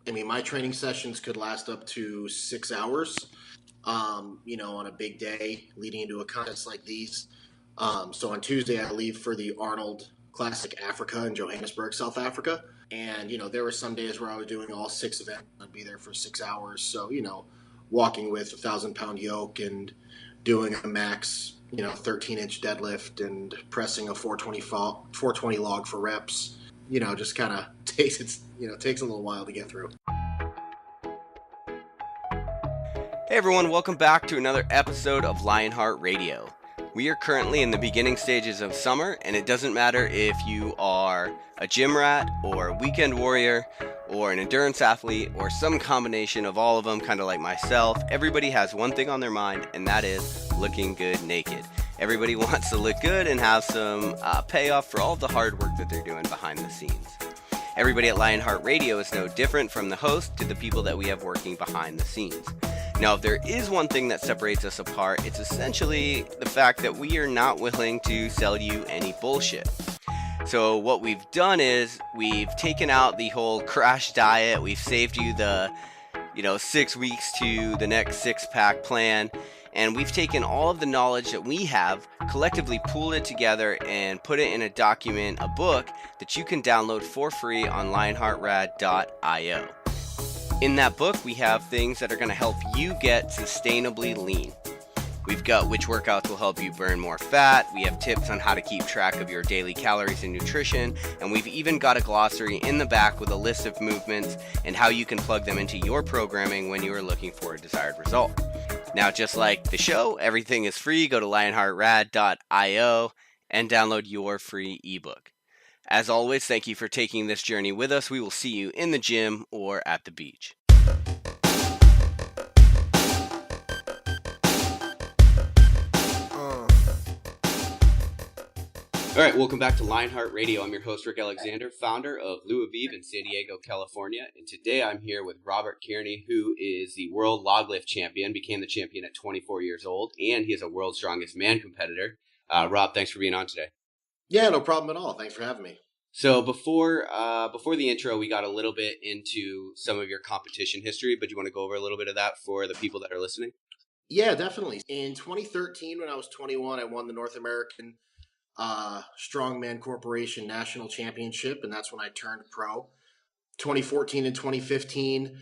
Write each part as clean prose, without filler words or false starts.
I mean, my training sessions could last up to 6 hours, on a big day leading into a contest like these. So on Tuesday, I leave for the Arnold Classic Africa in Johannesburg, South Africa. And, there were some days where I was doing all six events. I'd be there for 6 hours. So, walking with 1,000-pound yoke and doing a max, 13-inch deadlift and pressing a 420 log for reps, just kind of takes a little while to get through. Hey everyone, welcome back to another episode of Lionheart Radio. We are currently in the beginning stages of summer, and it doesn't matter if you are a gym rat or a weekend warrior or an endurance athlete or some combination of all of them, kind of like myself. Everybody has one thing on their mind, and that is looking good naked. Everybody wants to look good and have some payoff for all the hard work that they're doing behind the scenes. Everybody at Lionheart Radio is no different, from the host to the people that we have working behind the scenes. Now, if there is one thing that separates us apart, it's essentially the fact that we are not willing to sell you any bullshit. So what we've done is we've taken out the whole crash diet. We've saved you the 6 weeks to the next six-pack plan. And we've taken all of the knowledge that we have, collectively pooled it together, and put it in a document, a book, that you can download for free on lionheartrad.io. In that book, we have things that are going to help you get sustainably lean. We've got which workouts will help you burn more fat. We have tips on how to keep track of your daily calories and nutrition. And we've even got a glossary in the back with a list of movements and how you can plug them into your programming when you are looking for a desired result. Now, just like the show, everything is free. Go to lionheartrad.io and download your free ebook. As always, thank you for taking this journey with us. We will see you in the gym or at the beach. All right, welcome back to Lionheart Radio. I'm your host, Rick Alexander, founder of Lou Aviv in San Diego, California. And today I'm here with Robert Kearney, who is the world log lift champion, became the champion at 24 years old, and he is a world's strongest man competitor. Rob, thanks for being on today. Yeah, no problem at all. Thanks for having me. So before the intro, we got a little bit into some of your competition history, but you want to go over a little bit of that for the people that are listening? Yeah, definitely. In 2013, when I was 21, I won the North American Strongman Corporation National Championship, and that's when I turned pro. 2014 and 2015,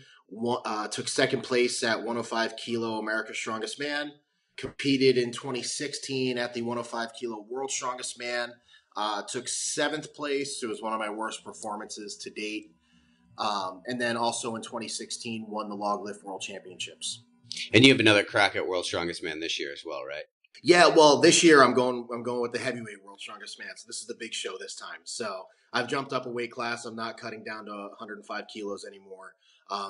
took second place at 105 kilo America's Strongest Man. Competed in 2016 at the 105 kilo World's Strongest Man. Took seventh place. It was one of my worst performances to date. And then also in 2016, won the Log Lift World Championships. And you have another crack at World's Strongest Man this year as well, right? Yeah, well, this year I'm going with the heavyweight World's Strongest Man. So this is the big show this time. So I've jumped up a weight class. I'm not cutting down to 105 kilos anymore.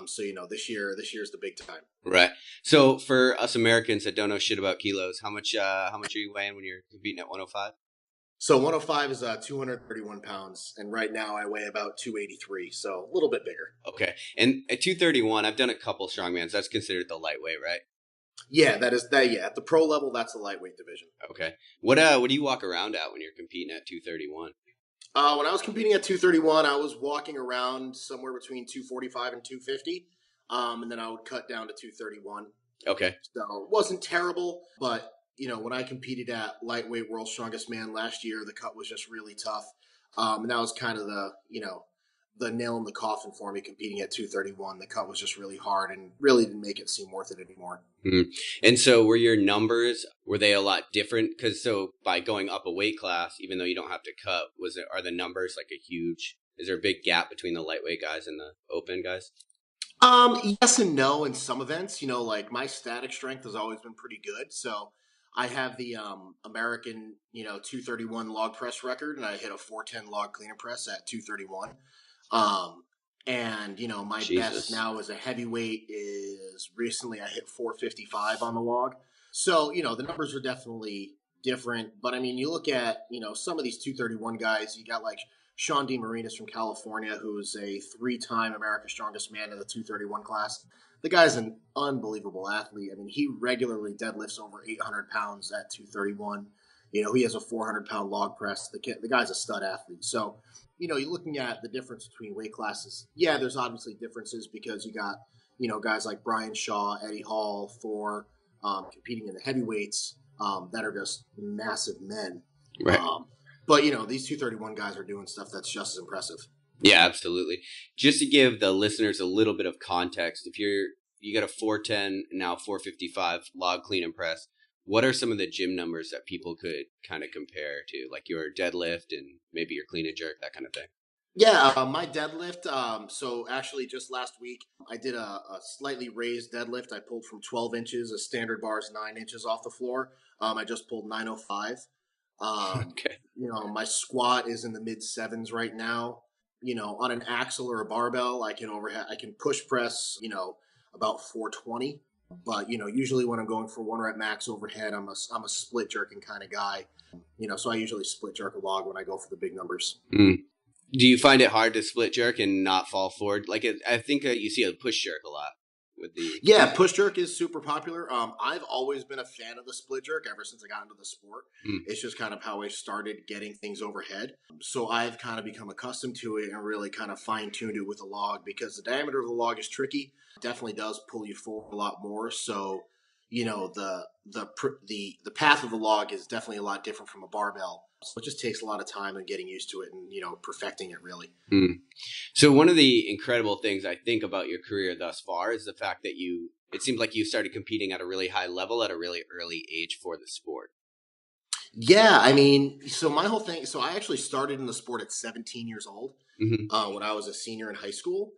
So this year's the big time. Right. So for us Americans that don't know shit about kilos, how much are you weighing when you're competing at 105? So 105 is 231 pounds, and right now I weigh about 283, so a little bit bigger. Okay. And at 231, I've done a couple strongmans. That's considered the lightweight, right? Yeah, that is that. Yeah, at the pro level, that's the lightweight division. Okay. What do you walk around at when you're competing at 231? When I was competing at 231, I was walking around somewhere between 245 and 250, and then I would cut down to 231. Okay. So it wasn't terrible, but when I competed at lightweight World's Strongest Man last year, the cut was just really tough, and that was kind of the nail in the coffin for me competing at 231. The cut was just really hard and really didn't make it seem worth it anymore. Mm-hmm. And so were your numbers, were they a lot different? Because so by going up a weight class, even though you don't have to cut, are the numbers like is there a big gap between the lightweight guys and the open guys? Yes and no in some events. Like my static strength has always been pretty good. So I have the American, 231 log press record, and I hit a 410 log clean and press at 231. And my best now as a heavyweight is recently I hit 455 on the log. So, the numbers are definitely different, but I mean, you look at, some of these 231 guys, you got like Sean DeMarinis from California, who's a 3-time America's Strongest Man in the 231 class. The guy's an unbelievable athlete. I mean, he regularly deadlifts over 800 pounds at 231. He has a 400-pound log press. The guy's a stud athlete. So, you're looking at the difference between weight classes. Yeah, there's obviously differences because you got, guys like Brian Shaw, Eddie Hall for competing in the heavyweights that are just massive men. Right. But, these 231 guys are doing stuff that's just as impressive. Yeah, absolutely. Just to give the listeners a little bit of context, if you got a 410, now 455 log clean and press, what are some of the gym numbers that people could kind of compare to, like your deadlift and maybe your clean and jerk, that kind of thing? Yeah, my deadlift. So actually, just last week, I did a slightly raised deadlift. I pulled from 12 inches. A standard bar is 9 inches off the floor. I just pulled 905. Okay. My squat is in the mid sevens right now. On an axle or a barbell, I can push press, about 420. But usually when I'm going for 1 rep max overhead, I'm a split jerking kind of guy. So I usually split jerk a log when I go for the big numbers. Mm. Do you find it hard to split jerk and not fall forward? Like I think you see a push jerk a lot with the. Yeah, push jerk is super popular. I've always been a fan of the split jerk ever since I got into the sport. It's just kind of how I started getting things overhead. So I've kind of become accustomed to it and really kind of fine-tuned it with a log because the diameter of the log is tricky. It definitely does pull you forward a lot more. So, the path of the log is definitely a lot different from a barbell. So it just takes a lot of time and getting used to it and, perfecting it really. So one of the incredible things I think about your career thus far is the fact that it seems like you started competing at a really high level at a really early age for the sport. Yeah, so my whole thing, so I actually started in the sport at 17 years old when I was a senior in high school.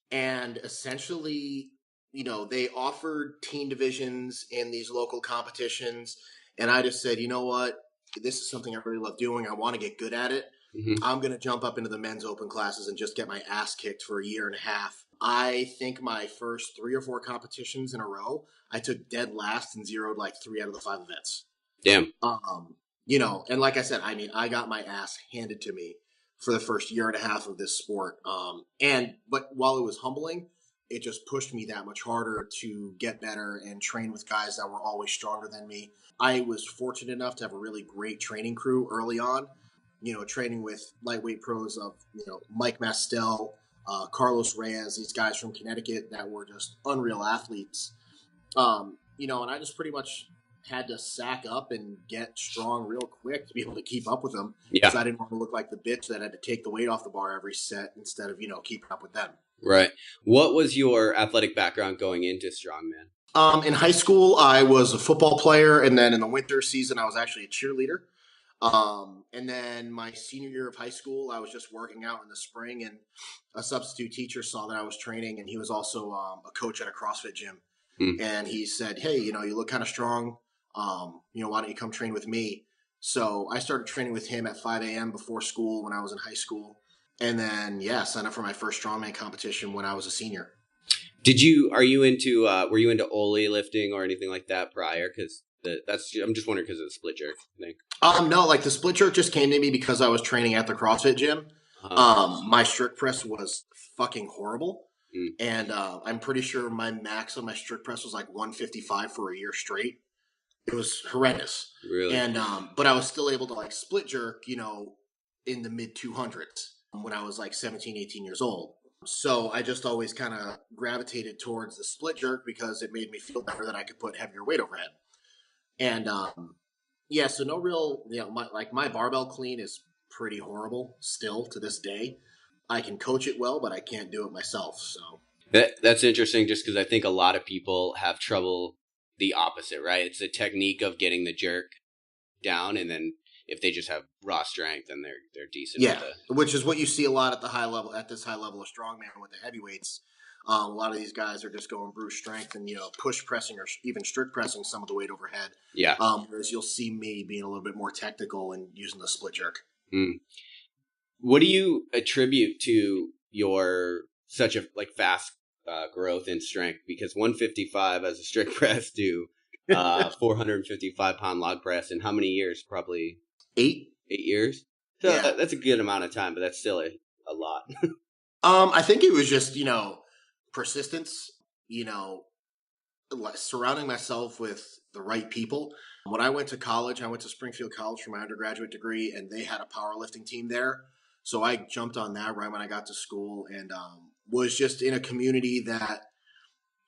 And essentially, they offered teen divisions in these local competitions. And I just said, you know what? This is something I really love doing. I want to get good at it. I'm going to jump up into the men's open classes and just get my ass kicked for a year and a half. I think my first 3 or 4 competitions in a row, I took dead last and zeroed like 3 out of the 5 events. Damn. And like I said, I got my ass handed to me for the first year and a half of this sport. But while it was humbling, it just pushed me that much harder to get better and train with guys that were always stronger than me. I was fortunate enough to have a really great training crew early on, training with lightweight pros of, Mike Mastel, Carlos Reyes, these guys from Connecticut that were just unreal athletes. And I just pretty much had to sack up and get strong real quick to be able to keep up with them. Yeah. Because I didn't want to look like the bitch that had to take the weight off the bar every set instead of, keeping up with them. Right. What was your athletic background going into strongman? In high school, I was a football player, and then in the winter season, I was actually a cheerleader. And then my senior year of high school, I was just working out in the spring, and a substitute teacher saw that I was training, and he was also a coach at a CrossFit gym. And he said, hey, you look kind of strong. Why don't you come train with me? So I started training with him at 5 a.m. before school when I was in high school. And then, signed up for my first strongman competition when I was a senior. Were you into Ole lifting or anything like that prior? Because I'm just wondering because of the split jerk thing. No, like the split jerk just came to me because I was training at the CrossFit gym. My strict press was fucking horrible. And I'm pretty sure my max on my strict press was like 155 for a year straight. It was horrendous. Really? And but I was still able to like split jerk, in the mid 200s when I was like 17, 18 years old. So I just always kind of gravitated towards the split jerk because it made me feel better that I could put heavier weight overhead. And so no real, my barbell clean is pretty horrible still to this day. I can coach it well, but I can't do it myself. So that's interesting just because I think a lot of people have trouble the opposite, right? It's the technique of getting the jerk down, and then if they just have raw strength, then they're decent. Yeah, which is what you see a lot at the high level, at this high level of strongman with the heavyweights. A lot of these guys are just going brute strength and push pressing or even strict pressing some of the weight overhead. Yeah. Whereas you'll see me being a little bit more technical and using the split jerk. What do you attribute to your such a fast growth in strength? Because 155 as a strict press to 455 pound log press in how many years? Probably 8 years. So yeah. That's a good amount of time, but that's still a lot. I think it was just persistence. Surrounding myself with the right people. When I went to college, I went to Springfield College for my undergraduate degree, and they had a powerlifting team there. So I jumped on that right when I got to school, and was just in a community that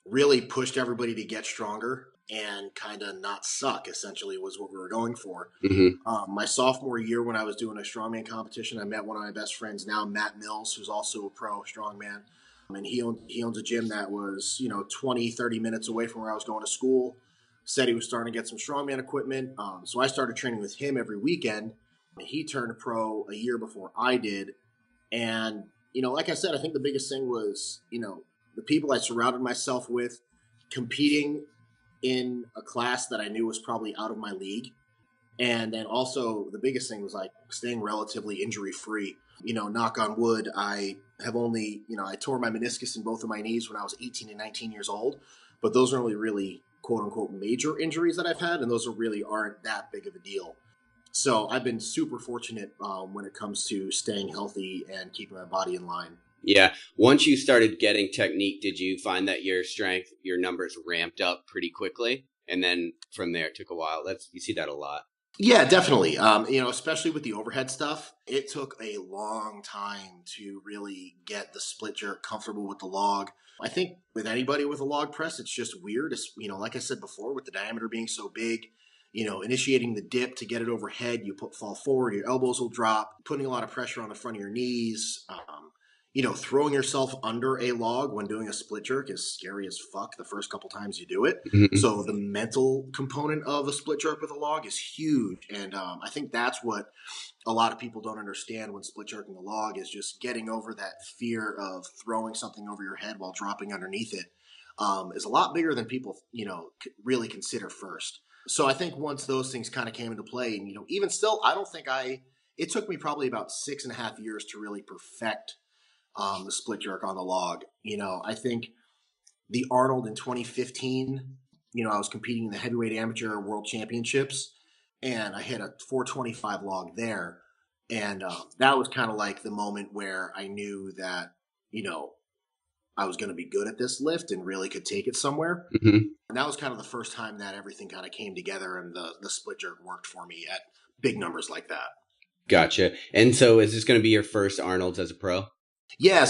really pushed everybody to get stronger and kind of not suck, essentially, was what we were going for. Mm-hmm. My sophomore year, when I was doing a strongman competition, I met one of my best friends now, Matt Mills, who's also a pro strongman. And he owns a gym that was, 20, 30 minutes away from where I was going to school. Said he was starting to get some strongman equipment. So I started training with him every weekend. He turned pro a year before I did. And, like I said, I think the biggest thing was, the people I surrounded myself with, competing in a class that I knew was probably out of my league. And then also the biggest thing was like staying relatively injury free. Knock on wood, I have only, I tore my meniscus in both of my knees when I was 18 and 19 years old. But those are only really quote unquote major injuries that I've had. And those really aren't that big of a deal. So I've been super fortunate when it comes to staying healthy and keeping my body in line. Yeah. Once you started getting technique, did you find that your strength, your numbers ramped up pretty quickly? And then from there, it took a while. You see that a lot. Yeah, definitely. Especially with the overhead stuff, it took a long time to really get the split jerk comfortable with the log. I think with anybody with a log press, it's just weird. It's, like I said before, with the diameter being so big, initiating the dip to get it overhead, you fall forward, your elbows will drop, putting a lot of pressure on the front of your knees. Throwing yourself under a log when doing a split jerk is scary as fuck the first couple times you do it. Mm-hmm. So the mental component of a split jerk with a log is huge. And I think that's what a lot of people don't understand when split jerking a log is just getting over that fear of throwing something over your head while dropping underneath it is a lot bigger than people, really consider first. So I think once those things kind of came into play, and, even still, I don't think it took me probably about 6.5 years to really perfect the split jerk on the log. I think the Arnold in 2015, I was competing in the heavyweight amateur world championships and I hit a 425 log there. And that was kind of like the moment where I knew that, I was going to be good at this lift and really could take it somewhere. Mm-hmm. And that was kind of the first time that everything kind of came together and the split jerk worked for me at big numbers like that. Gotcha. And so is this going to be your first Arnold's as a pro? Yeah.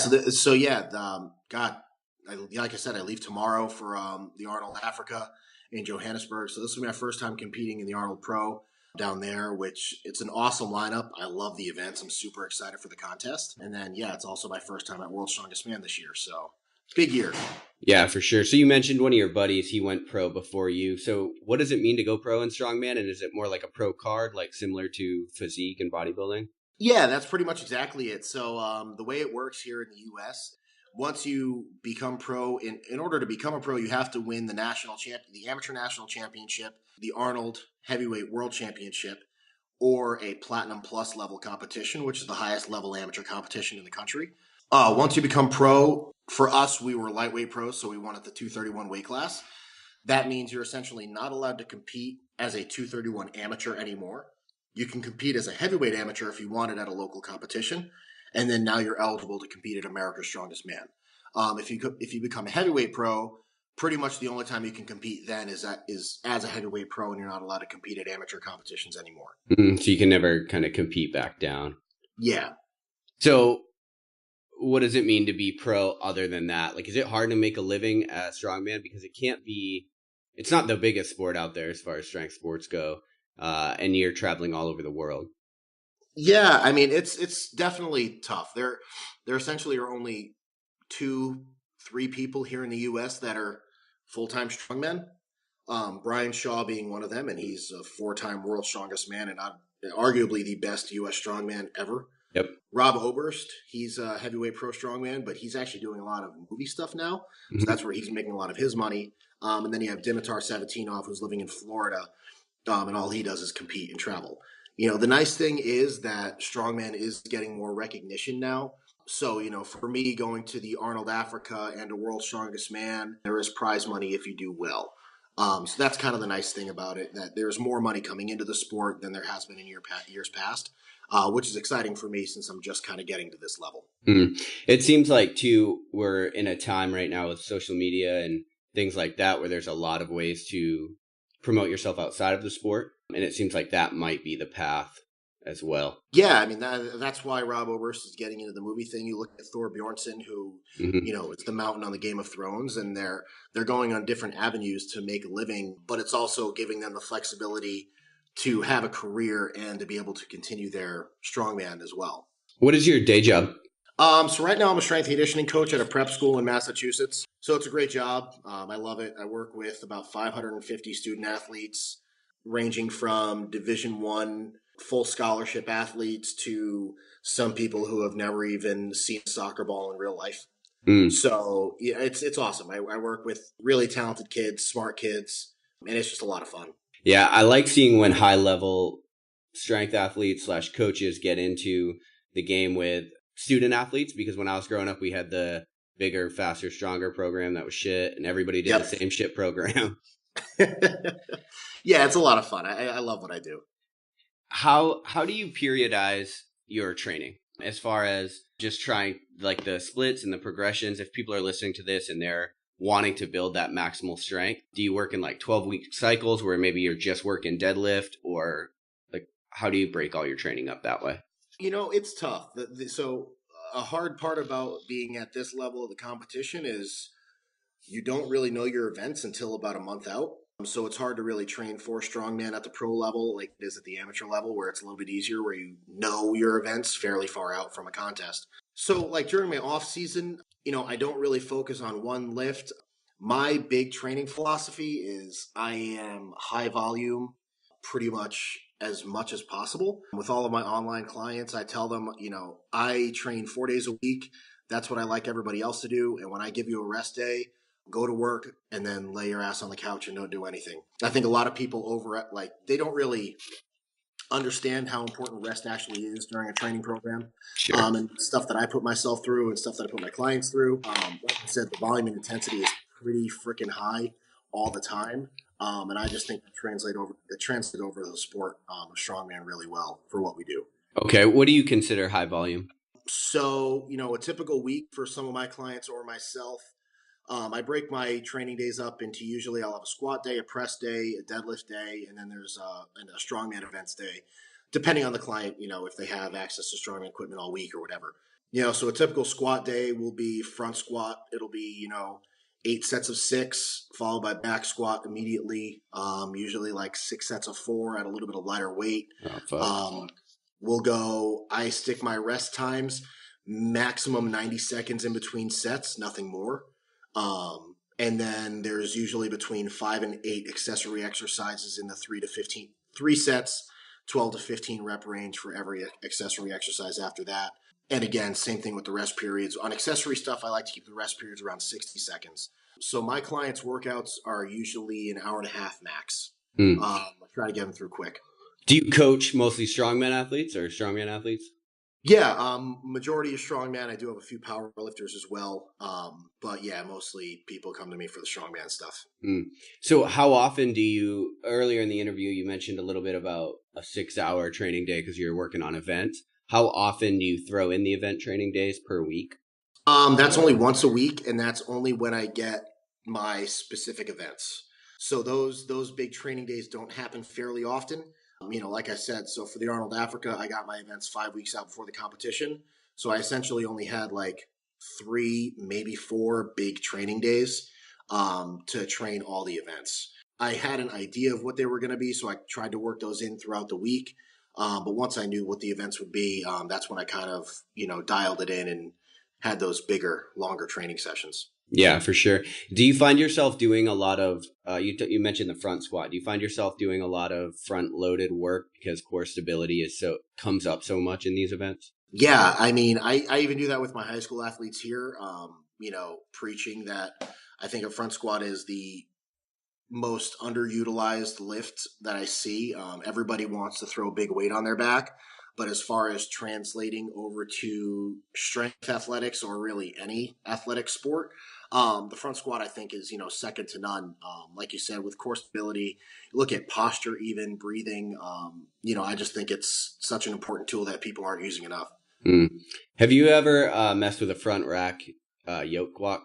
Like I said, I leave tomorrow for the Arnold Africa in Johannesburg. So this will be my first time competing in the Arnold Pro down there, which it's an awesome lineup. I love the events. I'm super excited for the contest. And then, it's also my first time at World's Strongest Man this year. So big year. Yeah, for sure. So you mentioned one of your buddies, he went pro before you. So what does it mean to go pro in strongman? And is it more like a pro card, like similar to physique and bodybuilding? Yeah, that's pretty much exactly it. So the way it works here in the U.S., once you become pro, in order to become a pro, you have to win the amateur national championship, the Arnold Heavyweight World Championship, or a Platinum Plus level competition, which is the highest level amateur competition in the country. Once you become pro, for us, we were lightweight pros, so we won at the 231 weight class. That means you're essentially not allowed to compete as a 231 amateur anymore. You can compete as a heavyweight amateur if you want it at a local competition, and then now you're eligible to compete at America's Strongest Man. If you become a heavyweight pro, pretty much the only time you can compete then is as a heavyweight pro, and you're not allowed to compete at amateur competitions anymore. Mm-hmm. So you can never kind of compete back down. Yeah. So what does it mean to be pro other than that? Like, is it hard to make a living as strongman? Because it's not the biggest sport out there as far as strength sports go. And you're traveling all over the world. Yeah, I mean it's definitely tough. There essentially are only 2-3 people here in the U.S. that are full-time strongmen. Brian Shaw being one of them, and he's a 4-time world's strongest man and arguably the best U.S. strongman ever. Yep. Rob Oberst, he's a heavyweight pro strongman, but he's actually doing a lot of movie stuff now. Mm-hmm. So that's where he's making a lot of his money. And then you have Dimitar Savatinov, who's living in Florida. And all he does is compete and travel. The nice thing is that strongman is getting more recognition now. So, for me, going to the Arnold Africa and a World's Strongest Man, there is prize money if you do well. So that's kind of the nice thing about it, that there's more money coming into the sport than there has been in years past, which is exciting for me since I'm just kind of getting to this level. Mm. It seems like, too, we're in a time right now with social media and things like that where there's a lot of ways to promote yourself outside of the sport. And it seems like that might be the path as well. Yeah, I mean that's why Rob Oberst is getting into the movie thing. You look at Thor Bjornsson, who is the Mountain on the Game of Thrones, and they're going on different avenues to make a living, but it's also giving them the flexibility to have a career and to be able to continue their strongman as well. What is your day job? So right now I'm a strength and conditioning coach at a prep school in Massachusetts. So it's a great job. I love it. I work with about 550 student athletes, ranging from Division I full scholarship athletes to some people who have never even seen a soccer ball in real life. So yeah, it's awesome. I work with really talented kids, smart kids, and it's just a lot of fun. Yeah, I like seeing when high level strength athletes / coaches get into the game with student athletes, because when I was growing up, we had the bigger, faster, stronger program that was shit, and everybody did the same shit program. Yeah, it's a lot of fun. I love what I do. How do you periodize your training as far as just trying like the splits and the progressions? If people are listening to this and they're wanting to build that maximal strength, do you work in like 12-week cycles where maybe you're just working deadlift, or like how do you break all your training up that way? It's tough. So a hard part about being at this level of the competition is you don't really know your events until about a month out. So it's hard to really train for strongman at the pro level like it is at the amateur level, where it's a little bit easier, where you know your events fairly far out from a contest. So like during my off season, I don't really focus on one lift. My big training philosophy is I am high volume pretty much as possible. With all of my online clients, I tell them, I train 4 days a week. That's what I like everybody else to do. And when I give you a rest day, go to work and then lay your ass on the couch and don't do anything. I think a lot of people they don't really understand how important rest actually is during a training program. Sure. And stuff that I put myself through and stuff that I put my clients through. Like I said, the volume and intensity is pretty freaking high all the time. And I just think that translates over to the sport of strongman really well for what we do. Okay. What do you consider high volume? So, a typical week for some of my clients or myself, I break my training days up into usually I'll have a squat day, a press day, a deadlift day, and then there's a strongman events day, depending on the client, if they have access to strongman equipment all week or whatever. So a typical squat day will be front squat. It'll be, 8 sets of 6, followed by back squat immediately, usually like 6 sets of 4 at a little bit of lighter weight. I stick my rest times, maximum 90 seconds in between sets, nothing more. And then there's usually between 5 and 8 accessory exercises in the 3 sets, 12 to 15 rep range for every accessory exercise after that. And again, same thing with the rest periods. On accessory stuff, I like to keep the rest periods around 60 seconds. So my clients' workouts are usually an hour and a half max. I try to get them through quick. Do you coach mostly strongman athletes or strongman athletes? Yeah, majority is strongman. I do have a few power lifters as well. But yeah, mostly people come to me for the strongman stuff. So how often earlier in the interview, you mentioned a little bit about a 6-hour training day because you're working on events. How often do you throw in the event training days per week? That's only once a week, and that's only when I get my specific events. So those big training days don't happen fairly often. Like I said, so for the Arnold Africa, I got my events 5 weeks out before the competition. So I essentially only had like 3, maybe 4 big training days to train all the events. I had an idea of what they were going to be, so I tried to work those in throughout the week. But once I knew what the events would be, that's when I kind of, dialed it in and had those bigger, longer training sessions. Yeah, for sure. Do you find yourself doing a lot of, you mentioned the front squat. Do you find yourself doing a lot of front loaded work because core stability comes up so much in these events? Yeah. I mean, I even do that with my high school athletes here, preaching that I think a front squat is the most underutilized lift that I see. Everybody wants to throw big weight on their back, but as far as translating over to strength athletics or really any athletic sport, the front squat I think is second to none. Like you said, with core stability, look at posture, even breathing. I just think it's such an important tool that people aren't using enough. Have you ever messed with a front rack yoke walk?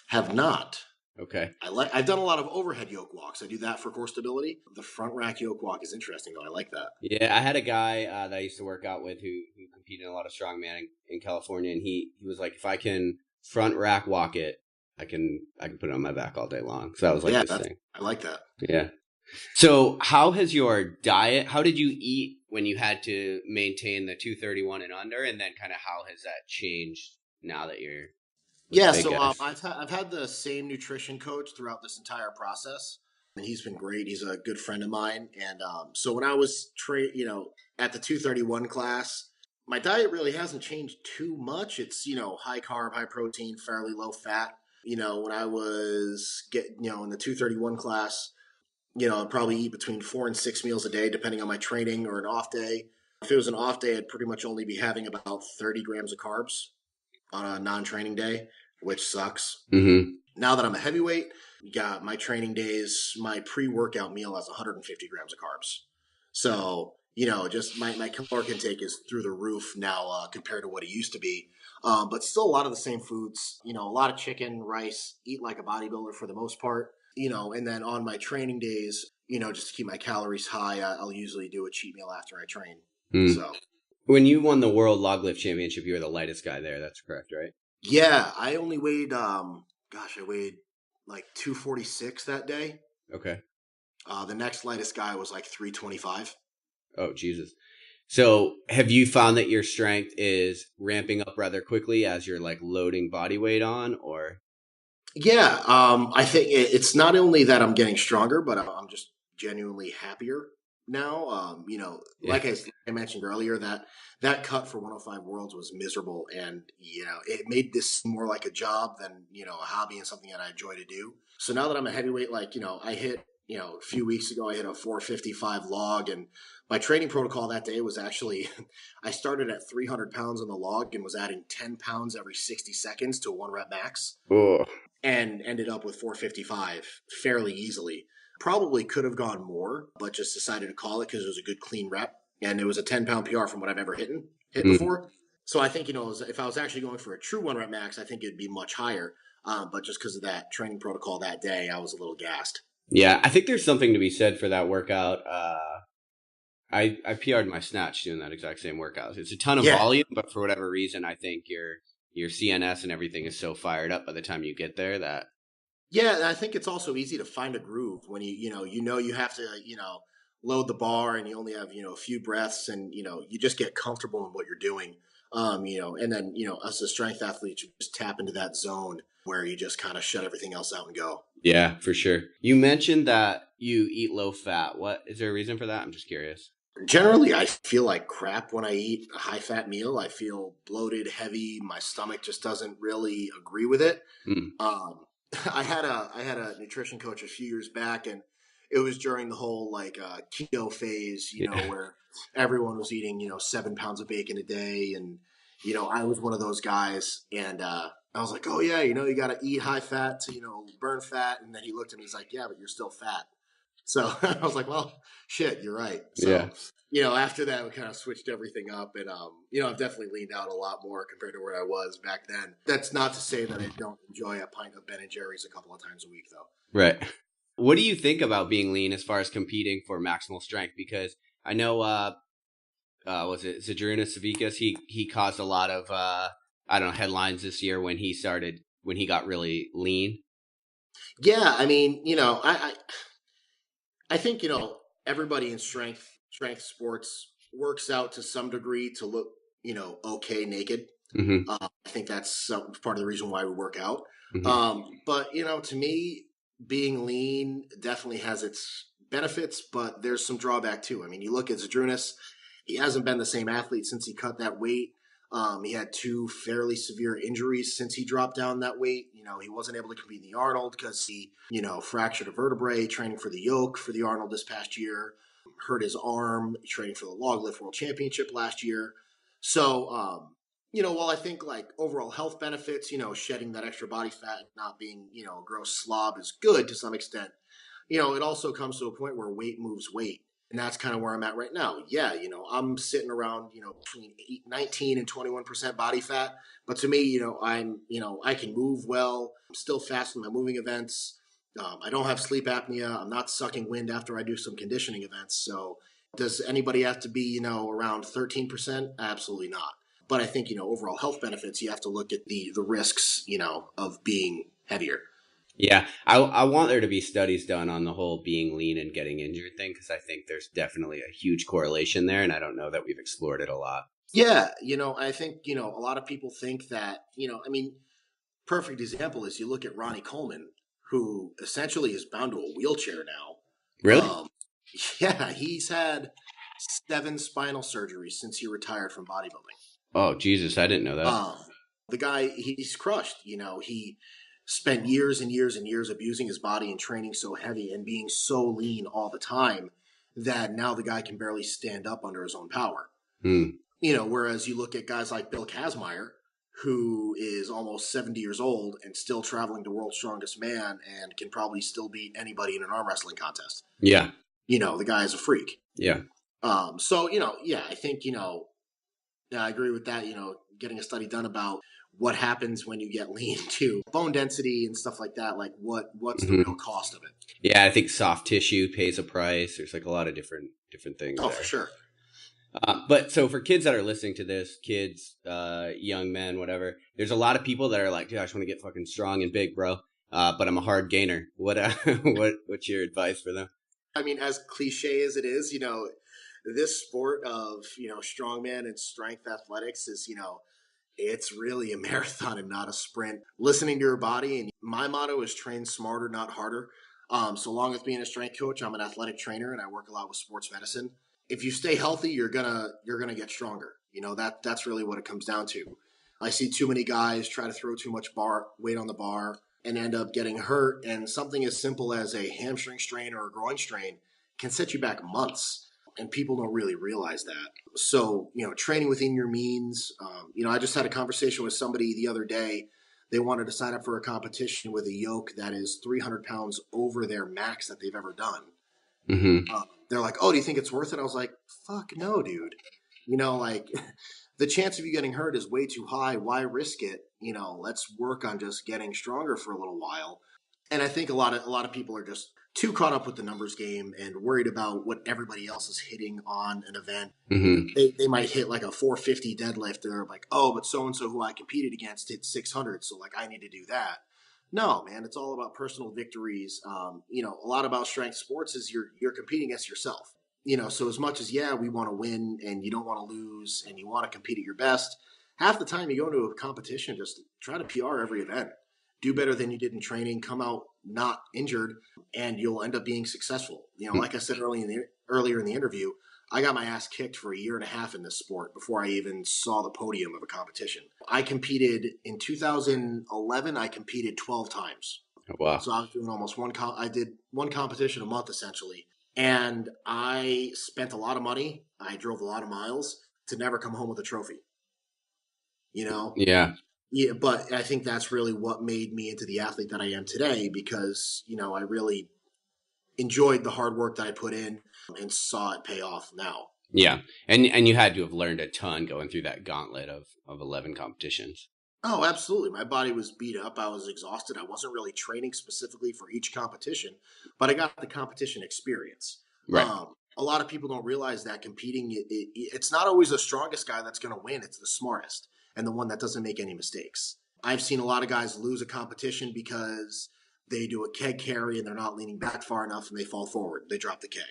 Have not. Okay. I've done a lot of overhead yoke walks. I do that for core stability. The front rack yoke walk is interesting though. I like that. Yeah, I had a guy that I used to work out with who competed in a lot of strongman in California, and he was like, if I can front rack walk it, I can put it on my back all day long. So that was like Yeah, his thing. I like that. Yeah. So how has your diet, how did you eat when you had to maintain the 231 and under? And then kind of how has that changed now that you're Yeah, big so guys? I've had the same nutrition coach throughout this entire process, and he's been great. He's a good friend of mine, and so when I was at the 231 class, my diet really hasn't changed too much. It's high carb, high protein, fairly low fat. When I was in the 231 class, I'd probably eat between 4 and 6 meals a day, depending on my training or an off day. If it was an off day, I'd pretty much only be having about 30 grams of carbs on a non-training day, which sucks. Mm-hmm. Now that I'm a heavyweight, got my training days, my pre-workout meal has 150 grams of carbs. So, just my caloric intake is through the roof now compared to what it used to be. But still a lot of the same foods, a lot of chicken, rice, eat like a bodybuilder for the most part, and then on my training days, just to keep my calories high, I'll usually do a cheat meal after I train. So. When you won the world log lift championship, you were the lightest guy there. That's correct, right? Yeah, I only weighed, I weighed like 246 that day. Okay. The next lightest guy was like 325. Oh, Jesus. So have you found that your strength is ramping up rather quickly as you're like loading body weight on, or? Yeah, I think it's not only that I'm getting stronger, but I'm just genuinely happier now. Like I mentioned earlier, that cut for 105 Worlds was miserable, and it made this more like a job than a hobby and something that I enjoy to do. So now that I'm a heavyweight, like I hit a few weeks ago, I hit a 455 log, and my training protocol that day was actually I started at 300 pounds on the log and was adding 10 pounds every 60 seconds to a 1 rep max. Oh. And ended up with 455 fairly easily. Probably could have gone more, but just decided to call it because it was a good clean rep. And it was a 10-pound PR from what I've ever hit before. So I think, if I was actually going for a true 1 rep max, I think it'd be much higher. But just because of that training protocol that day, I was a little gassed. Yeah, I think there's something to be said for that workout. I PR'd my snatch doing that exact same workout. It's a ton of volume, but for whatever reason, I think your CNS and everything is so fired up by the time you get there that. Yeah, I think it's also easy to find a groove when you have to load the bar and you only have a few breaths and you just get comfortable in what you're doing. And then as a strength athlete, you just tap into that zone where you just kind of shut everything else out and go. Yeah, for sure. You mentioned that you eat low fat. What is there a reason for that? I'm just curious. Generally, I feel like crap when I eat a high-fat meal. I feel bloated, heavy. My stomach just doesn't really agree with it. I had a nutrition coach a few years back, and it was during the whole keto phase, where everyone was eating 7 pounds of bacon a day, and I was one of those guys, and I was like, oh yeah, you got to eat high fat to burn fat, and then he looked at me, he's like, yeah, but you're still fat. So I was like, well, shit, you're right. So, after that, we kind of switched everything up. And, I've definitely leaned out a lot more compared to where I was back then. That's not to say that I don't enjoy a pint of Ben & Jerry's a couple of times a week, though. Right. What do you think about being lean as far as competing for maximal strength? Because I know, was it Zydrunas Savickas? He caused a lot of, headlines this year when he got really lean. Yeah. I mean, I think, everybody in strength sports works out to some degree to look, okay naked. Mm-hmm. I think that's part of the reason why we work out. Mm-hmm. But, to me, being lean definitely has its benefits, but there's some drawback too. I mean, you look at Zydrunas, he hasn't been the same athlete since he cut that weight. He had 2 fairly severe injuries since he dropped down that weight. He wasn't able to compete in the Arnold because he, fractured a vertebrae training for the yoke for the Arnold this past year, hurt his arm training for the log lift world championship last year. So, while I think overall health benefits, shedding that extra body fat, not being, a gross slob is good to some extent, it also comes to a point where weight moves weight. And that's kind of where I'm at right now. Yeah, I'm sitting around, between 19 and 21% body fat. But to me, I can move well. I'm still fast in my moving events. I don't have sleep apnea. I'm not sucking wind after I do some conditioning events. So does anybody have to be, around 13%? Absolutely not. But I think, overall health benefits, you have to look at the risks, of being heavier. Yeah, I want there to be studies done on the whole being lean and getting injured thing, because I think there's definitely a huge correlation there, and I don't know that we've explored it a lot. Yeah, I think, a lot of people think that, perfect example is you look at Ronnie Coleman, who essentially is bound to a wheelchair now. Really? Yeah, he's had 7 spinal surgeries since he retired from bodybuilding. Oh, Jesus, I didn't know that. The guy, he's crushed. He spent years and years and years abusing his body and training so heavy and being so lean all the time that now the guy can barely stand up under his own power. Whereas you look at guys like Bill Kazmaier, who is almost 70 years old and still traveling to World's Strongest Man and can probably still beat anybody in an arm wrestling contest. Yeah. The guy is a freak. Yeah. So, yeah, I think, I agree with that, getting a study done about what happens when you get lean to bone density and stuff like that. Like what's the real cost of it? Yeah, I think soft tissue pays a price. There's like a lot of different things. Oh, there. For sure. But so for kids that are listening to this, kids, young men, whatever, there's a lot of people that are like, dude, I just want to get fucking strong and big, bro. But I'm a hard gainer. What's your advice for them? I mean, as cliche as it is, this sport of, strongman and strength athletics is, it's really a marathon and not a sprint. Listening to your body, and my motto is train smarter, not harder. So along with being a strength coach, I'm an athletic trainer and I work a lot with sports medicine. If you stay healthy, you're gonna get stronger. That's really what it comes down to. I see too many guys try to throw too much weight on the bar and end up getting hurt. And something as simple as a hamstring strain or a groin strain can set you back months. And people don't really realize that. So, training within your means. I just had a conversation with somebody the other day. They wanted to sign up for a competition with a yoke that is 300 pounds over their max that they've ever done. Mm-hmm. They're like, oh, do you think it's worth it? I was like, fuck no, dude. The chance of you getting hurt is way too high. Why risk it? Let's work on just getting stronger for a little while. And I think a lot of people are just too caught up with the numbers game and worried about what everybody else is hitting on an event. Mm-hmm. They might hit like a 450 deadlift. They're like, oh, but so-and-so who I competed against hit 600. So like, I need to do that. No, man, it's all about personal victories. A lot about strength sports is you're competing against yourself. So as much as, we want to win and you don't want to lose and you want to compete at your best, half the time you go into a competition, just try to PR every event. Do better than you did in training, come out not injured, and you'll end up being successful. Like I said earlier in the interview, I got my ass kicked for 1.5 years in this sport before I even saw the podium of a competition. I competed in 2011. I competed 12 times. Oh, wow. So I was doing almost I did one competition a month essentially. And I spent a lot of money. I drove a lot of miles to never come home with a trophy. Yeah. Yeah, but I think that's really what made me into the athlete that I am today because, I really enjoyed the hard work that I put in and saw it pay off now. Yeah. And you had to have learned a ton going through that gauntlet of 11 competitions. Oh, absolutely. My body was beat up. I was exhausted. I wasn't really training specifically for each competition, but I got the competition experience. Right. A lot of people don't realize that competing, it's not always the strongest guy that's going to win. It's the smartest and the one that doesn't make any mistakes. I've seen a lot of guys lose a competition because they do a keg carry and they're not leaning back far enough and they fall forward. They drop the keg.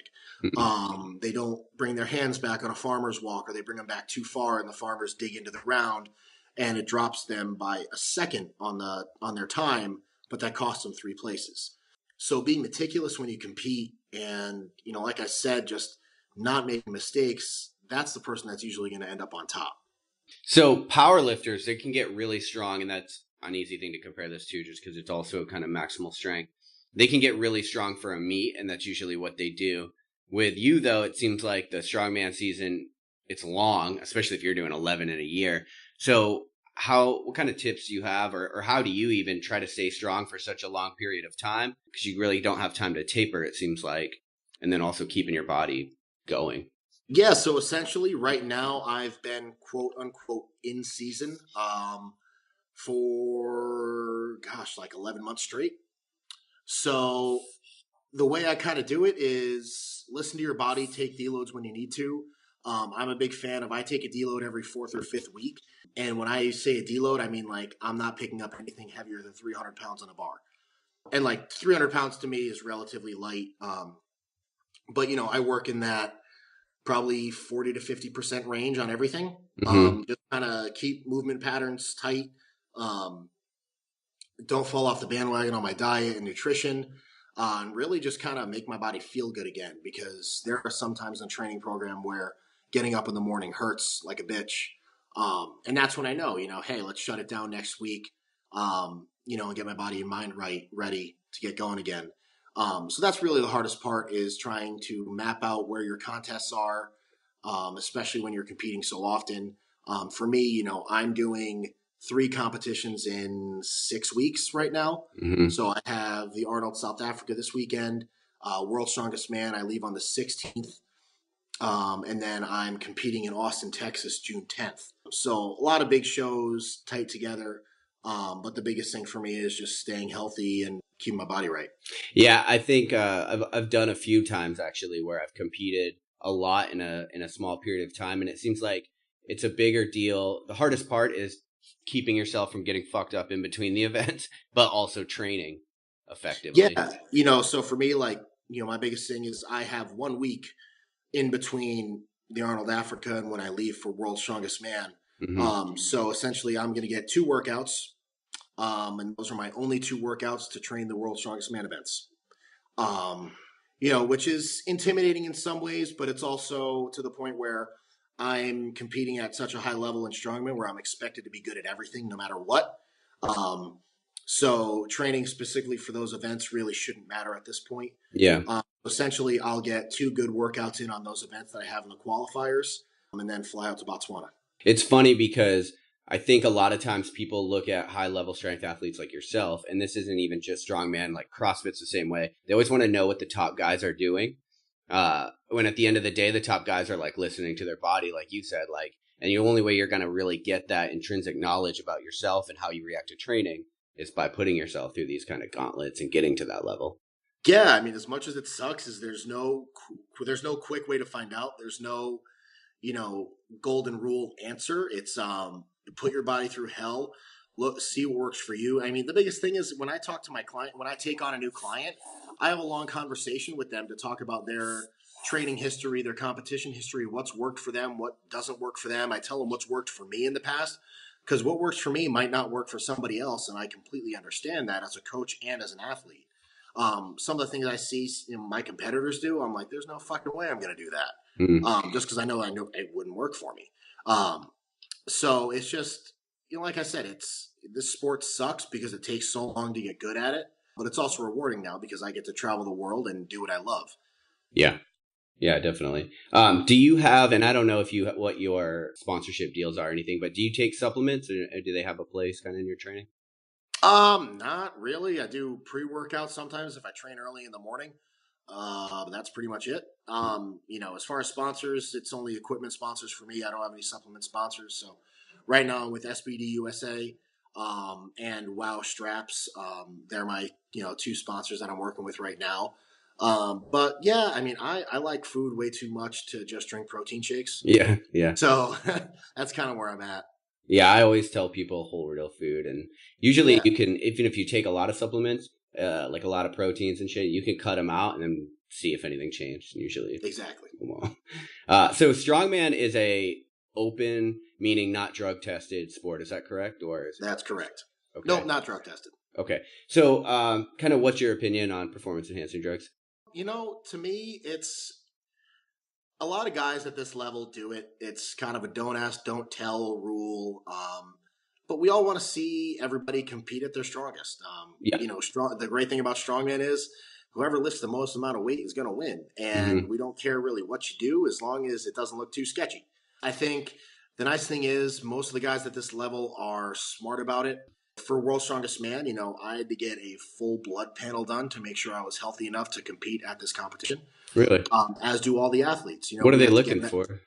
They don't bring their hands back on a farmer's walk or they bring them back too far and the farmers dig into the ground and it drops them by a second on their time, but that costs them 3 places. So being meticulous when you compete and, like I said, just not making mistakes, that's the person that's usually going to end up on top. So power lifters, they can get really strong, and that's an easy thing to compare this to just because it's also kind of maximal strength. They can get really strong for a meet, and that's usually what they do. With you, though, it seems like the strongman season, it's long, especially if you're doing 11 in a year. So what kind of tips do you have, or how do you even try to stay strong for such a long period of time? Because you really don't have time to taper, it seems like, and then also keeping your body going? Yeah, so essentially right now I've been quote unquote in season for like 11 months straight. So the way I kind of do it is listen to your body, take deloads when you need to. I'm a big fan of I take a deload every fourth or fifth week. And when I say a deload, I mean like I'm not picking up anything heavier than 300 pounds on a bar. And like 300 pounds to me is relatively light. But, I work in that probably 40 to 50% range on everything. Just kind of keep movement patterns tight. Don't fall off the bandwagon on my diet and nutrition, and really just kind of make my body feel good again, because there are some times in a training program where getting up in the morning hurts like a bitch. And that's when I know, hey, let's shut it down next week, and get my body and mind ready to get going again. So that's really the hardest part, is trying to map out where your contests are, especially when you're competing so often. For me, I'm doing 3 competitions in 6 weeks right now. So I have the Arnold South Africa this weekend, World's Strongest Man. I leave on the 16th. And then I'm competing in Austin, Texas, June 10th. So a lot of big shows tight together. But the biggest thing for me is just staying healthy and keeping my body right. Yeah, I think I've done a few times actually where I've competed a lot in a small period of time, and it seems like it's a bigger deal. The hardest part is keeping yourself from getting fucked up in between the events, but also training effectively. Yeah, so for me, my biggest thing is I have 1 week in between the Arnold Africa and when I leave for World's Strongest Man. So essentially I'm going to get 2 workouts. And those are my only 2 workouts to train the World's Strongest Man events. Which is intimidating in some ways, but it's also to the point where I'm competing at such a high level in strongman where I'm expected to be good at everything no matter what. So training specifically for those events really shouldn't matter at this point. Yeah. Essentially, I'll get 2 good workouts in on those events that I have in the qualifiers, and then fly out to Botswana. It's funny because I think a lot of times people look at high level strength athletes like yourself, and this isn't even just strongman, like CrossFit's the same way. They always want to know what the top guys are doing. When at the end of the day, the top guys are like listening to their body, like you said, and the only way you're going to really get that intrinsic knowledge about yourself and how you react to training is by putting yourself through these kind of gauntlets and getting to that level. Yeah, I mean, as much as it sucks, is there's no quick way to find out. There's no, golden rule answer. It's put your body through hell. Look, see what works for you. I mean, the biggest thing is when I talk to my client, when I take on a new client, I have a long conversation with them to talk about their training history, their competition history, what's worked for them, what doesn't work for them. I tell them what's worked for me in the past, because what works for me might not work for somebody else, and I completely understand that as a coach and as an athlete. Some of the things I see my competitors do, I'm like, there's no fucking way I'm going to do that. Just because I know it wouldn't work for me. So it's just, like I said, this sport sucks because it takes so long to get good at it, but it's also rewarding now because I get to travel the world and do what I love. Yeah. Yeah, definitely. Do you have, and I don't know what your sponsorship deals are or anything, but do you take supplements, or do they have a place kind of in your training? Not really. I do pre-workout sometimes if I train early in the morning. That's pretty much it. As far as sponsors, it's only equipment sponsors for me. I don't have any supplement sponsors. So right now I'm with SBD USA, and Wow Straps. They're my, 2 sponsors that I'm working with right now. But yeah, I mean, I like food way too much to just drink protein shakes. Yeah. Yeah. So that's kind of where I'm at. Yeah, I always tell people whole real food, and usually you can, even if you take a lot of supplements, like a lot of proteins and shit, you can cut them out and then see if anything changed. Usually, exactly. So strongman is a open, meaning not drug tested sport. Is that correct, or that's correct? Okay. Nope, not drug tested. Okay, so kind of what's your opinion on performance enhancing drugs? To me, it's. A lot of guys at this level do it. It's kind of a don't ask, don't tell rule. But we all want to see everybody compete at their strongest. The great thing about strongman is whoever lifts the most amount of weight is going to win. And we don't care really what you do as long as it doesn't look too sketchy. I think the nice thing is most of the guys at this level are smart about it. For World's Strongest Man, I had to get a full blood panel done to make sure I was healthy enough to compete at this competition. Really? As do all the athletes. What are We they have to looking get for?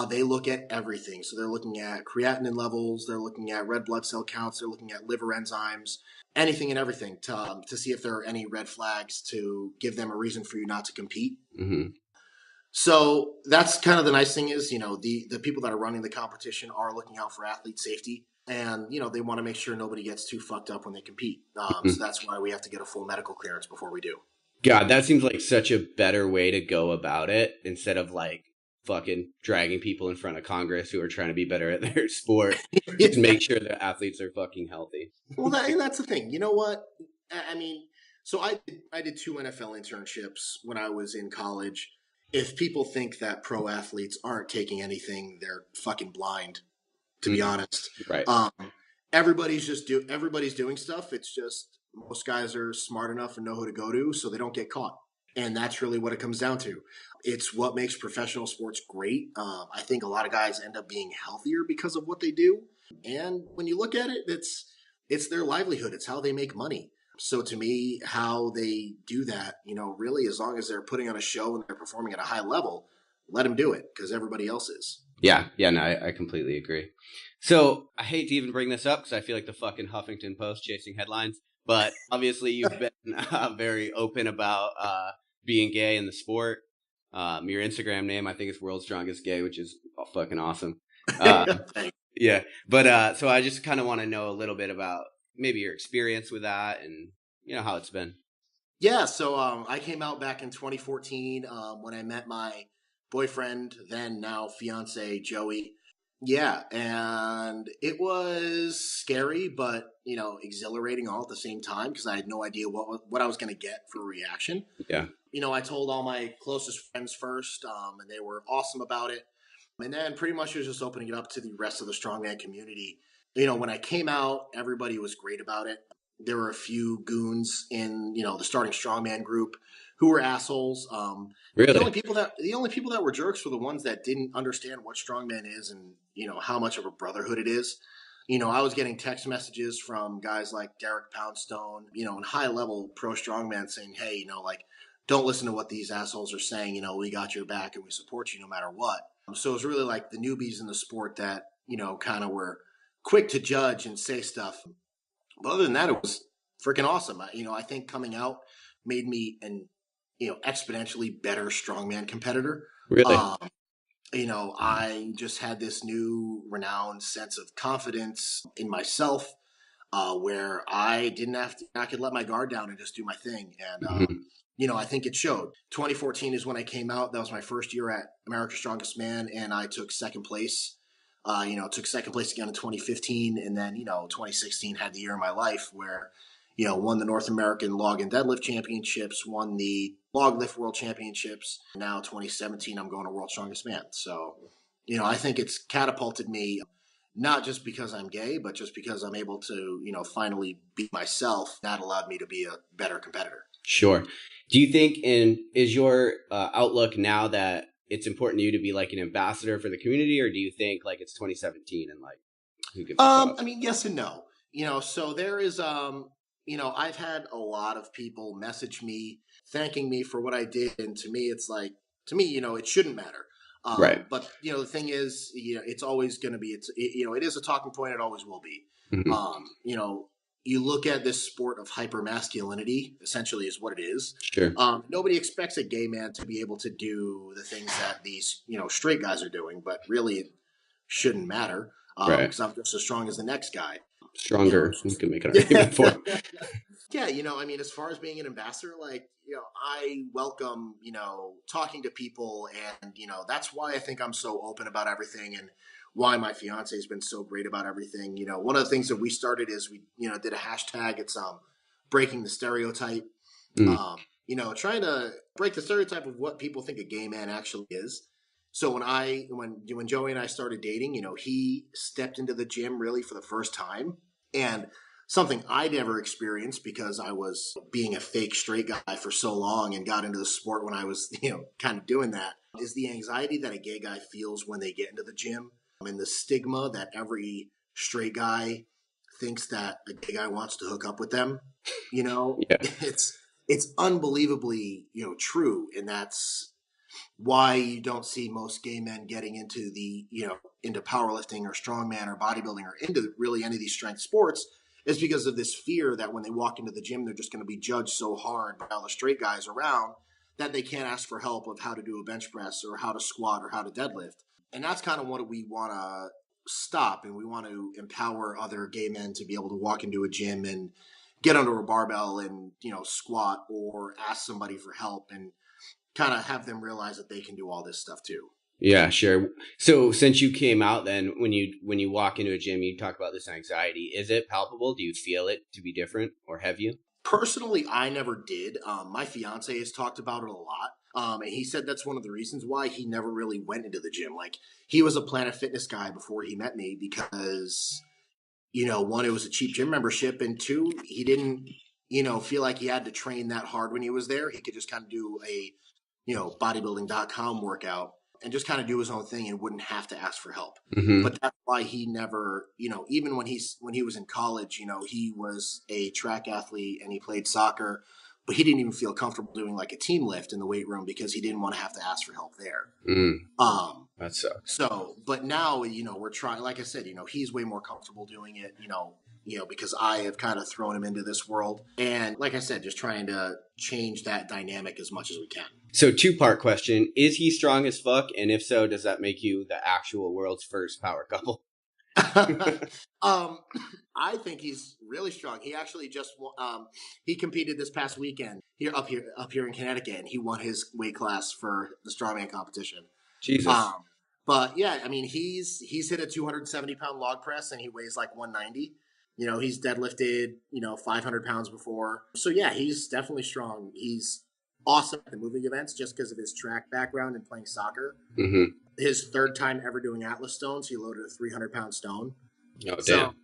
They look at everything. So they're looking at creatinine levels, they're looking at red blood cell counts, they're looking at liver enzymes, anything and everything to see if there are any red flags to give them a reason for you not to compete. Mm-hmm. So that's kind of the nice thing is, the people that are running the competition are looking out for athlete safety. And, they want to make sure nobody gets too fucked up when they compete. So that's why we have to get a full medical clearance before we do. God, that seems like such a better way to go about it instead of like fucking dragging people in front of Congress who are trying to be better at their sport. Just make sure the athletes are fucking healthy. Well, that's the thing. You know what? I mean, so I did 2 NFL internships when I was in college. If people think that pro athletes aren't taking anything, they're fucking blind, to be honest. Right. Everybody's doing stuff. It's just most guys are smart enough and know who to go to, so they don't get caught. And that's really what it comes down to. It's what makes professional sports great. I think a lot of guys end up being healthier because of what they do. And when you look at it, it's their livelihood. It's how they make money. So to me, how they do that, really, as long as they're putting on a show and they're performing at a high level, let them do it because everybody else is. Yeah, no, I completely agree. So I hate to even bring this up because I feel like the fucking Huffington Post chasing headlines, but obviously you've been very open about being gay in the sport. Your Instagram name, I think, is World's Strongest Gay, which is fucking awesome. Yeah, but so I just kind of want to know a little bit about maybe your experience with that and how it's been. Yeah, so I came out back in 2014 when I met my boyfriend, then now fiance, Joey. Yeah, and it was scary, but exhilarating all at the same time because I had no idea what I was going to get for a reaction. Yeah. I told all my closest friends first, and they were awesome about it. And then pretty much it was just opening it up to the rest of the strongman community. When I came out, everybody was great about it. There were a few goons in, the starting strongman group who were assholes. Really? The only people that were jerks were the ones that didn't understand what strongman is and, how much of a brotherhood it is. I was getting text messages from guys like Derek Poundstone, and high level pro strongman saying, hey, don't listen to what these assholes are saying. We got your back and we support you no matter what. So it was really like the newbies in the sport that, kind of were quick to judge and say stuff. But other than that, it was freaking awesome. I think coming out made me an, exponentially better strongman competitor. Really? I just had this new renowned sense of confidence in myself where I could let my guard down and just do my thing. And, I think it showed. 2014 is when I came out. That was my first year at America's Strongest Man, and I took second place. Took second place again in 2015, and then 2016 had the year of my life where won the North American Log and Deadlift Championships, won the Log Lift World Championships. Now 2017, I'm going to World's Strongest Man. So I think it's catapulted me. Not just because I'm gay, but just because I'm able to, finally be myself. That allowed me to be a better competitor. Sure. Do you think is your outlook now that it's important to you to be like an ambassador for the community, or do you think like it's 2017 and like who gives a fuck? I mean, yes and no. So there is I've had a lot of people message me thanking me for what I did, and to me it's like it shouldn't matter. Right. But the thing is, it's always going to be it is a talking point. It always will be. Mm-hmm. You look at this sport of hypermasculinity, essentially is what it is. Sure. Nobody expects a gay man to be able to do the things that these, straight guys are doing, but really it shouldn't matter because I'm just as strong as the next guy. Stronger. You can make an argument for. Yeah, as far as being an ambassador, I welcome, talking to people, and, that's why I think I'm so open about everything and why my fiance has been so great about everything. One of the things that we started is we, did a hashtag. It's breaking the stereotype. Trying to break the stereotype of what people think a gay man actually is. So when Joey and I started dating, he stepped into the gym really for the first time, and something I never experienced because I was being a fake straight guy for so long and got into the sport when I was, kind of doing that, is the anxiety that a gay guy feels when they get into the gym and the stigma that every straight guy thinks that a gay guy wants to hook up with them, Yeah. it's unbelievably, true. And that's why you don't see most gay men getting into into powerlifting or strongman or bodybuilding or into really any of these strength sports, is because of this fear that when they walk into the gym, they're just going to be judged so hard by all the straight guys around that they can't ask for help of how to do a bench press or how to squat or how to deadlift. And that's kind of what we want to stop. And we want to empower other gay men to be able to walk into a gym and get under a barbell and, squat or ask somebody for help, and kind of have them realize that they can do all this stuff too. Yeah, sure. So since you came out, then when you walk into a gym, you talk about this anxiety. Is it palpable? Do you feel it to be different, or have you? Personally, I never did. My fiance has talked about it a lot. And he said that's one of the reasons why he never really went into the gym. Like, he was a Planet Fitness guy before he met me because, one, it was a cheap gym membership, and two, he didn't, feel like he had to train that hard when he was there. He could just kind of do a, bodybuilding.com workout and just kind of do his own thing and wouldn't have to ask for help. Mm-hmm. But that's why he never, even when he was in college, he was a track athlete and he played soccer, but he didn't even feel comfortable doing like a team lift in the weight room because he didn't want to have to ask for help there. That sucks. So, but now, we're trying, like I said, he's way more comfortable doing it, because I have kind of thrown him into this world. And like I said, just trying to change that dynamic as much as we can. So 2-part question. Is he strong as fuck? And if so, does that make you the actual world's first power couple? I think he's really strong. He actually just he competed this past weekend up here in Connecticut, and he won his weight class for the strongman competition. Jesus. But yeah, I mean, he's hit a 270-pound log press, and he weighs like 190. He's deadlifted 500 pounds before. So yeah, he's definitely strong. He's awesome at the moving events just because of his track background and playing soccer. Mm-hmm. His third time ever doing Atlas stones, he loaded a 300-pound stone. Oh, damn. So,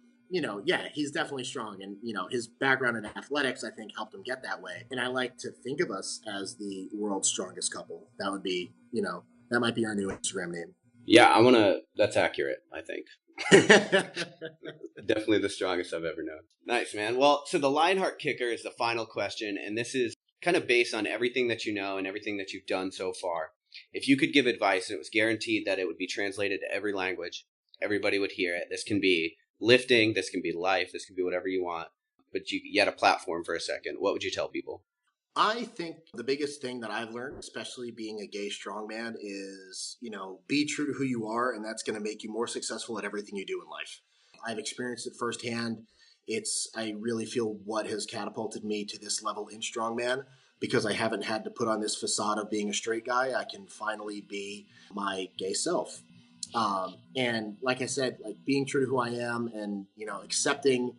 yeah, he's definitely strong. And, his background in athletics, I think, helped him get that way. And I like to think of us as the world's strongest couple. That would be, that might be our new Instagram name. Yeah, that's accurate, I think. Definitely the strongest I've ever known. Nice, man. Well, so the Lionheart Kicker is the final question, and this is kind of based on everything that you know and everything that you've done so far. If you could give advice and it was guaranteed that it would be translated to every language, everybody would hear it. This can be lifting, this can be life, this can be whatever you want, but you had a platform for a second. What would you tell people? I think the biggest thing that I've learned, especially being a gay strongman, is, be true to who you are, and that's going to make you more successful at everything you do in life. I've experienced it firsthand. I really feel what has catapulted me to this level in strongman, because I haven't had to put on this facade of being a straight guy. I can finally be my gay self. And like I said, like being true to who I am and, accepting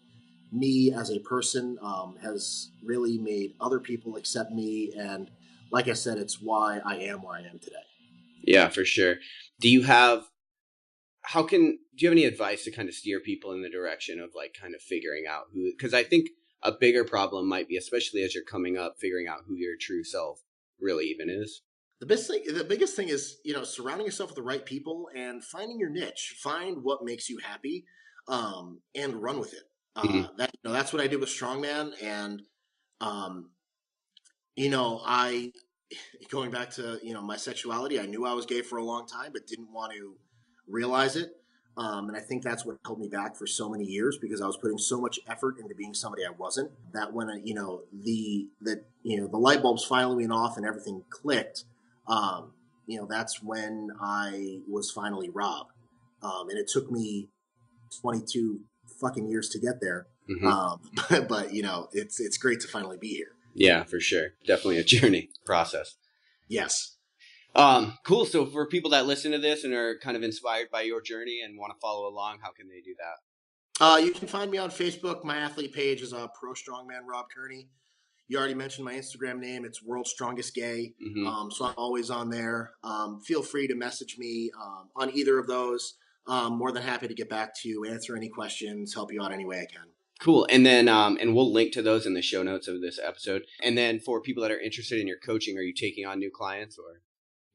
me as a person has really made other people accept me. And like I said, it's why I am where I am today. Yeah, for sure. Do you have any advice to kind of steer people in the direction of like kind of figuring out who, because I think a bigger problem might be, especially as you're coming up, figuring out who your true self really even is. The biggest thing is, surrounding yourself with the right people and finding your niche. Find what makes you happy, and run with it. That's what I did with strongman. And, I, going back to, my sexuality, I knew I was gay for a long time, but didn't want to realize it. And I think that's what held me back for so many years, because I was putting so much effort into being somebody I wasn't, that when, the light bulbs finally went off and everything clicked, that's when I was finally Rob. And it took me 22 fucking years to get there. Mm-hmm. But it's great to finally be here. Yeah, for sure. Definitely a journey process. Yes. Cool. So for people that listen to this and are kind of inspired by your journey and want to follow along, how can they do that? You can find me on Facebook. My athlete page is Pro Strongman Rob Kearney. You already mentioned my Instagram name. It's World's Strongest Gay. Mm-hmm. So I'm always on there. Feel free to message me on either of those. More than happy to get back to you, answer any questions, help you out any way I can. Cool. And then, and we'll link to those in the show notes of this episode. And then for people that are interested in your coaching, are you taking on new clients or?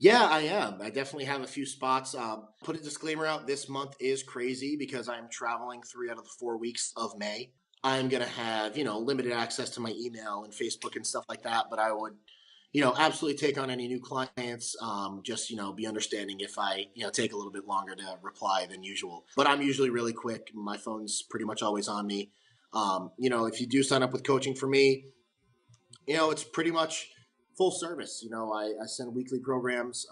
Yeah, I am. I definitely have a few spots. Put a disclaimer out. This month is crazy because I'm traveling 3 out of the 4 weeks of May. I'm going to have, limited access to my email and Facebook and stuff like that, but I would, absolutely take on any new clients. Just, be understanding if I, take a little bit longer to reply than usual. But I'm usually really quick. My phone's pretty much always on me. If you do sign up with coaching for me, it's pretty much full service. I send weekly programs.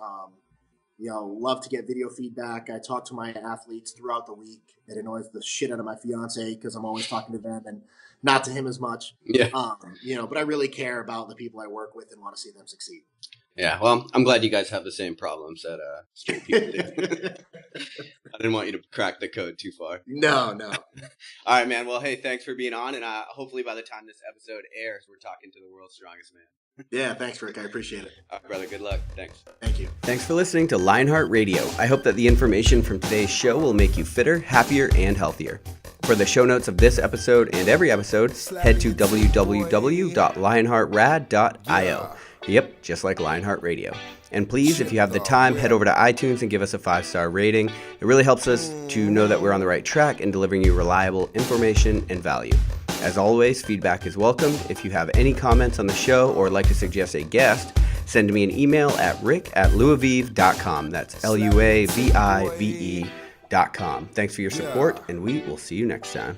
Love to get video feedback. I talk to my athletes throughout the week. It annoys the shit out of my fiance because I'm always talking to them and not to him as much. Yeah. But I really care about the people I work with and want to see them succeed. Yeah, well, I'm glad you guys have the same problems that straight people do. I didn't want you to crack the code too far. No. All right, man. Well, hey, thanks for being on, and hopefully by the time this episode airs, we're talking to the world's strongest man. Yeah, thanks, Rick. I appreciate it. All right, brother. Good luck. Thanks. Thank you. Thanks for listening to Lionheart Radio. I hope that the information from today's show will make you fitter, happier, and healthier. For the show notes of this episode and every episode, head to www.lionheartrad.io. Yep, just like Lionheart Radio. And please, if you have the time, head over to iTunes and give us a 5-star rating. It really helps us to know that we're on the right track and delivering you reliable information and value. As always, feedback is welcome. If you have any comments on the show or like to suggest a guest, send me an email at rick@luavive.com. That's LUAVIVE.com. Thanks for your support, and we will see you next time.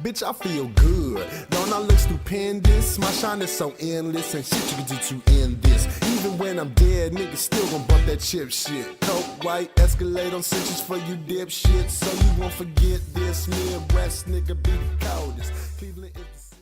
Bitch, I feel good. Don't I look stupendous? My shine is so endless, and shit you can do to end this. Even when I'm dead, niggas still gon' bump that chip shit. Coke, white, Escalade on cinches for you dipshit. So you won't forget this. Midwest nigga be the coldest. Cleveland is the